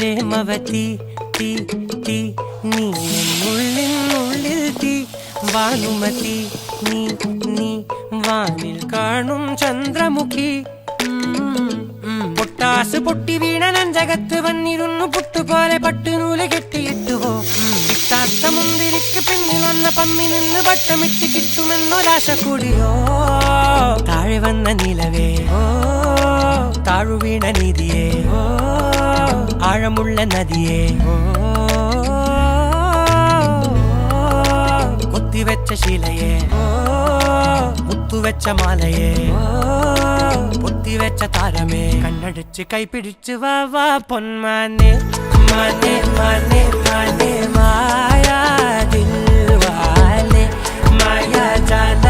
പ്രേമവതി തീ തീ നീ ഉള്ളിൽ തീ വാനുമതി നീ നീ വാനിൽ കാണും ചന്ദ്രമുഖി പൊട്ടാസ് പൊട്ടി വീണ നെഞ്ചകത്ത് വന്നിരുന്നു പുട്ടുപോലെ പട്ടുനൂല് കെട്ടിയിട്ടുവോ കിട്ടാത്ത മുന്തിരിക്ക് പിന്നിൽ വന്ന പമ്മി നിന്ന് വട്ടമിട്ട് കിട്ടുമെന്നൊരാശ കൂടിയോ താഴെ വന്ന നിലവേ താഴു വീണ നിധിയേ ആഴമുള്ള നദിയേ കൊത്തിവെച്ച ശിലയേ മുത്തുവെച്ച മാലയേ പൊത്തിവെച്ച താരമേ കണ്ണടിച്ച് കൈപിടിച്ച് വാ വാ പൊന്മാനെ മാനെ മാനെ മാനെ മായാ ദിൽവാലെ മായാ ജാല